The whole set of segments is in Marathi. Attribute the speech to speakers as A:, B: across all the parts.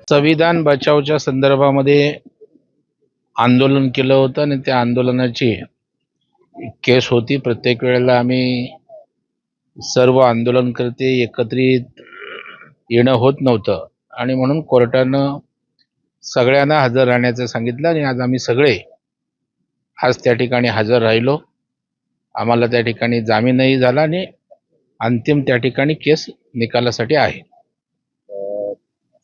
A: संविधान बचावच्या संदर्भामध्ये आंदोलन केलं होतं आणि त्या आंदोलनाची केस होती. प्रत्येक वेळेला आम्ही सर्व आंदोलनकर्ते एकत्रित येणं होत नव्हतं आणि म्हणून कोर्टानं सगळ्यांना हजर राहण्याचं सांगितलं आणि आज आम्ही सगळे त्या ठिकाणी हजर राहिलो. आम्हाला त्या ठिकाणी जामीनही झाला आणि अंतिम त्या ठिकाणी केस निकालासाठी आहे.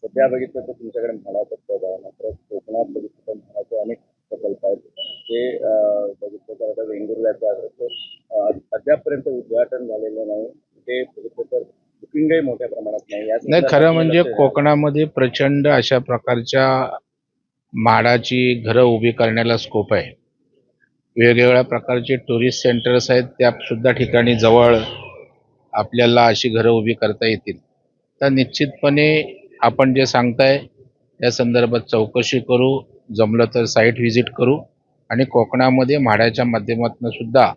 B: सध्या बघितलं तर तुमच्याकडे म्हाडाचं पद आहे, मात्र कोकणात बघितलं तर म्हाडाचे अनेक प्रकल्प आहेत. ते बघितलं तर आता वेंगुर्ल्याचं अद्यापपर्यंत उद्घाटन झालेलं नाही. ते बघितलं तर बुकिंगही मोठ्या प्रमाणात नाही.
A: खरं म्हणजे कोकणामध्ये प्रचंड अशा प्रकारच्या म्हाडाची घरं उभी करण्याला स्कोप आहे. वेगवेगळ्या प्रकारचे टुरिस्ट सेंटर्स आहेत, त्या सुद्धा ठिकाणी जवळ आपल्याला अशी घरं उभी करता येतील. तर निश्चितपणे आपण जे सांगताय त्या संदर्भात चौकशी करू, जमलं तर साईट व्हिजिट करू आणि कोकणामध्ये म्हाडाच्या माध्यमातून सुद्धा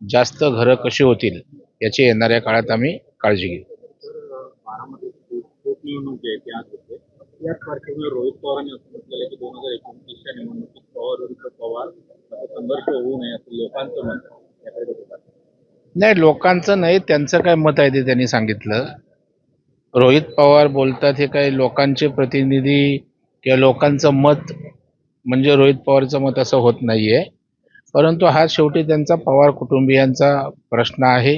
A: जास्त घरं कशी होतील याची येणाऱ्या काळात आम्ही काळजी घेऊ.
B: याच पार्श्वभूमीवर रोहित पवारांनी असं म्हटलेलं की 2029च्या निवडणुकीत पवार विरुद्ध पवार संघर्ष होऊ नये असं लोकांचं मत आहे.
A: नाही, लोकांचं नाही, त्यांचं काय मत आहे ते त्यांनी सांगितलं. रोहित पवार बोलतात हे काही लोकांचे प्रतिनिधी किंवा लोकांचं मत म्हणजे रोहित पवारचं मत असं होत नाहीये. परंतु हा शेवटी त्यांचा पवार कुटुंबियांचा प्रश्न आहे.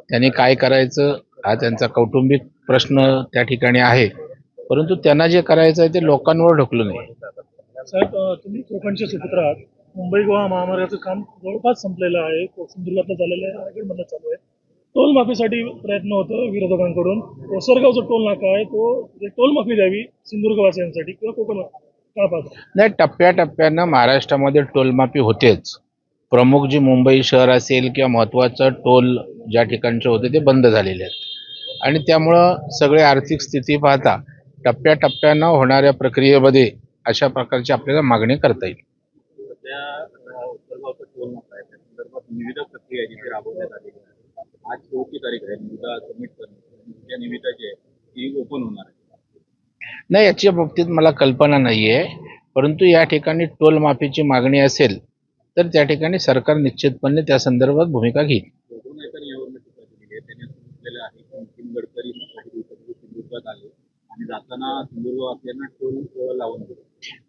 A: त्यांनी काय करायचं हा त्यांचा कौटुंबिक प्रश्न त्या ठिकाणी आहे. परंतु त्यांना जे करायचं आहे ते लोकांवर ढकलू नये.
C: साहेब, तुम्ही कोकणचे सुपुत्र आहात. मुंबई गोवा महामार्गाचं काम जवळपास संपलेलं आहे. सिंधुदुर्गातलं झालेलं आहे, रायगडमधलं चालू आहे. टोल माफीसाठी प्रयत्न होतो विरोधकांकडून. ओसरगाव जो टोल नाका आहे तो टोल माफी द्यावी सिंधुदुर्गवासियांसाठी किंवा कोकण का पाहतो?
A: नाही, टप्प्याटप्प्यानं महाराष्ट्रामध्ये टोलमाफी होतेच. प्रमुख जी मुंबई शहर असेल किंवा महत्त्वाचं टोल ज्या ठिकाणचे होते ते बंद झालेले आहेत आणि त्यामुळं सगळे आर्थिक स्थिती पाहता टप्प्याटप्प्यानं होणाऱ्या प्रक्रियेमध्ये अशा प्रकारची आपल्याला मागणी करता येईल.
B: सध्या ओसरगावचा टोल नाका आहे, त्या संदर्भात विविध प्रक्रिया जिथे राबवण्यात आलेली आहे. आज 4 तारीख आहे, मुद्दा सबमिट करणे, त्या निविदा जी आहे ती ओपन होणार आहे.
A: नाही, याच्या बाबतीत मला कल्पना नाही आहे. परंतु या ठिकाणी टोल माफीची मागणी असेल तर त्या ठिकाणी सरकार निश्चितपणे त्या संदर्भात भूमिका घेईल.
B: त्यांनी सांगितलेलं आहे की नितीन गडकरी काही दिवसापूर्वी सिंधुदुर्गात आले आणि जाताना सिंधुदुर्गवासियांना टोल लावून दिले.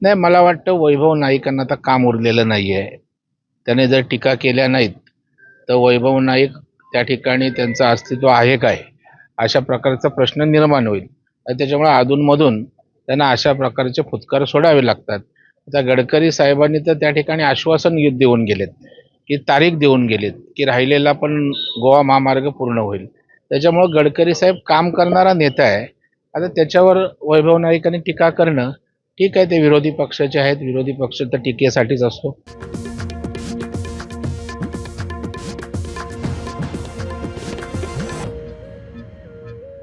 A: नाही, मला वाटतं वैभव नाईकांना आता काम उरलेलं नाही आहे. त्याने जर टीका केल्या नाहीत तर वैभव नाईक त्या ठिकाणी त्यांचं अस्तित्व आहे काय अशा प्रकारचा प्रश्न निर्माण होईल. त्याच्यामुळे अधूनमधून त्यांना अशा प्रकारचे फुतकार सोडावे लागतात. आता गडकरी साहेबांनी तर त्या ठिकाणी आश्वासन देऊन गेलेत की तारीख देऊन गेलेत की राहिलेला पण गोवा महामार्ग पूर्ण होईल. त्याच्यामुळं गडकरी साहेब काम करणारा नेता आहे. आता त्याच्यावर वैभव नाईकांनी टीका करणं ठीक आहे, ते विरोधी पक्षाचे आहेत, विरोधी पक्ष तर टीकेसाठीच असतो.